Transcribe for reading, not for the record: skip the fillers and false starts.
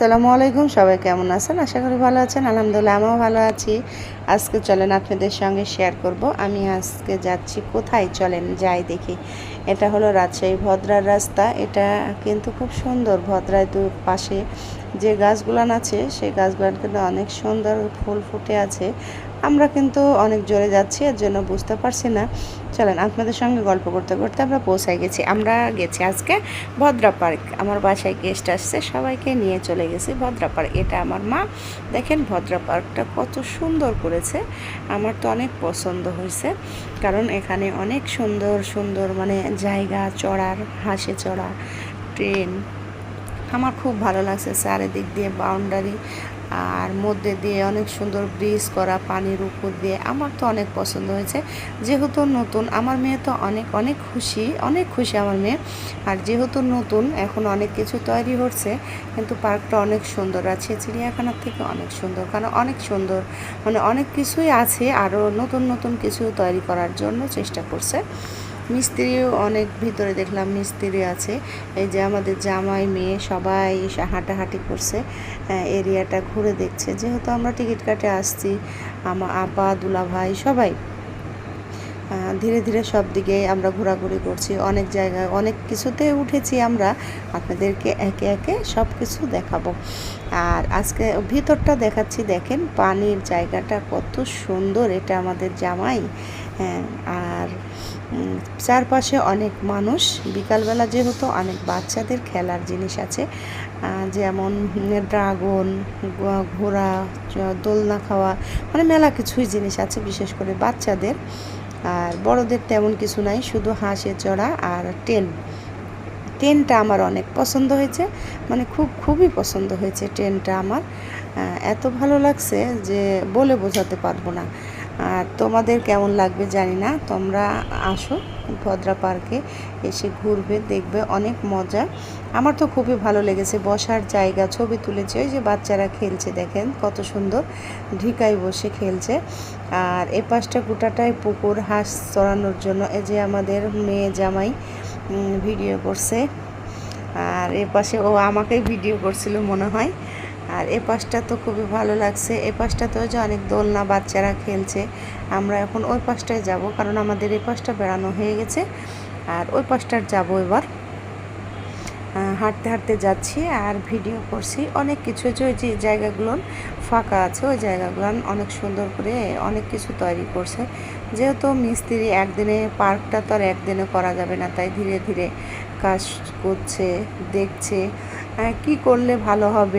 আসসালামু আলাইকুম, সবাই কেমন আছেন? আশা করি ভালো আছেন। আলহামদুলিল্লাহ আমিও ভালো আছি। আজকে চলেন আপনাদের সঙ্গে শেয়ার করব আমি আজকে যাচ্ছি কোথায়, চলেন যাই দেখি। এটা হলো রাজশাহী ভদ্রার রাস্তা। এটা কিন্তু খুব সুন্দর। ভদ্রায় পাশে যে গাছগুলান আছে সেই গাছগুলান কিন্তু অনেক সুন্দর ফুল ফুটে আছে। আমরা কিন্তু অনেক জোরে যাচ্ছি, এর জন্য বুঝতে পারছি না। চলেন আপনাদের সঙ্গে গল্প করতে করতে আমরা পৌঁছায় গেছি। আমরা গেছি আজকে ভদ্রা পার্ক। আমার বাসায় গেস্ট আসছে, সবাইকে নিয়ে চলে গেছি ভদ্রা পার্ক। এটা আমার মা। দেখেন ভদ্রা পার্কটা কত সুন্দর করেছে। আমার তো অনেক পছন্দ হয়েছে, কারণ এখানে অনেক সুন্দর সুন্দর মানে জায়গা, চড়ার হাসে চড়া ট্রেন। আমার খুব ভালো লাগছে। চারিদিক দিয়ে বাউন্ডারি আর মধ্যে দিয়ে অনেক সুন্দর ব্রিজ করা পানির উপর দিয়ে। আমার তো অনেক পছন্দ হয়েছে। যেহেতু নতুন, আমার মেয়ে তো অনেক অনেক খুশি, অনেক খুশি আমার মেয়ে। আর যেহেতু নতুন, এখন অনেক কিছু তৈরি হচ্ছে, কিন্তু পার্কটা অনেক সুন্দর আছে। চিড়িয়াখানার থেকে অনেক সুন্দর, কারণ অনেক সুন্দর মানে অনেক কিছুই আছে, আরও নতুন নতুন কিছু তৈরি করার জন্য চেষ্টা করছে। মিস্ত্রিও অনেক, ভিতরে দেখলাম মিস্ত্রি আছে। এই যে আমাদের জামাই মেয়ে সবাই হাঁটাহাঁটি করছে, এরিয়াটা ঘুরে দেখছে। যেহেতু আমরা টিকিট কাটে আসছি, আমার আপা দুলা ভাই সবাই ধীরে ধীরে সব দিকে আমরা ঘোরাঘুরি করছি। অনেক জায়গায় অনেক কিছুতে উঠেছি আমরা। আপনাদেরকে একে একে সব কিছু দেখাবো। আর আজকে ভিতরটা দেখাচ্ছি। দেখেন পানির জায়গাটা কত সুন্দর। এটা আমাদের জামাই। হ্যাঁ, আর চারপাশে অনেক মানুষ। বিকালবেলা যেহেতু অনেক বাচ্চাদের খেলার জিনিস আছে, যেমন ড্রাগন, ঘোড়া, দোলনা খাওয়া, মানে মেলা কিছুই জিনিস আছে বিশেষ করে বাচ্চাদের। আর বড়দের তেমন কিছু নাই, শুধু হাঁসে চড়া আর ট্রেনটা আমার অনেক পছন্দ হয়েছে, মানে খুবই পছন্দ হয়েছে ট্রেনটা আমার। এত ভালো লাগছে যে বলে বোঝাতে পারবো না। আর তোমাদের কেমন লাগবে জানি না। তোমরা আসো ভদ্রা পার্কে, এসে ঘুরবে, দেখবে অনেক মজা। আমার তো খুবই ভালো লেগেছে। বসার জায়গা, ছবি তুলেছে। ওই যে বাচ্চারা খেলছে, দেখেন কত সুন্দর ঢিকায় বসে খেলছে। আর এ পাশটা গোটাটাই পুকুর, হাঁস চড়ানোর জন্য। এই যে আমাদের মেয়ে জামাই ভিডিও করছে, আর এ পাশে ও আমাকেই ভিডিও করছিল মনে হয়। আর এ পাশটা তো খুবই ভালো লাগছে। এ পাশটাতেও যে অনেক দোলনা, বাচ্চারা খেলছে। আমরা এখন ওই পাশটায় যাব, কারণ আমাদের এই পাশটা বেড়ানো হয়ে গেছে। আর ওই পাশটার যাব এবার। হাঁটতে হাঁটতে যাচ্ছি আর ভিডিও করছি। অনেক কিছু যে জায়গাগুলো ফাঁকা আছে, ওই জায়গাগুলো অনেক সুন্দর করে অনেক কিছু তৈরি করছে। যেহেতু মিস্ত্রি একদিনে, পার্কটা তো আর একদিনে করা যাবে না, তাই ধীরে ধীরে কাজ করছে, দেখছে কি করলে ভালো হবে।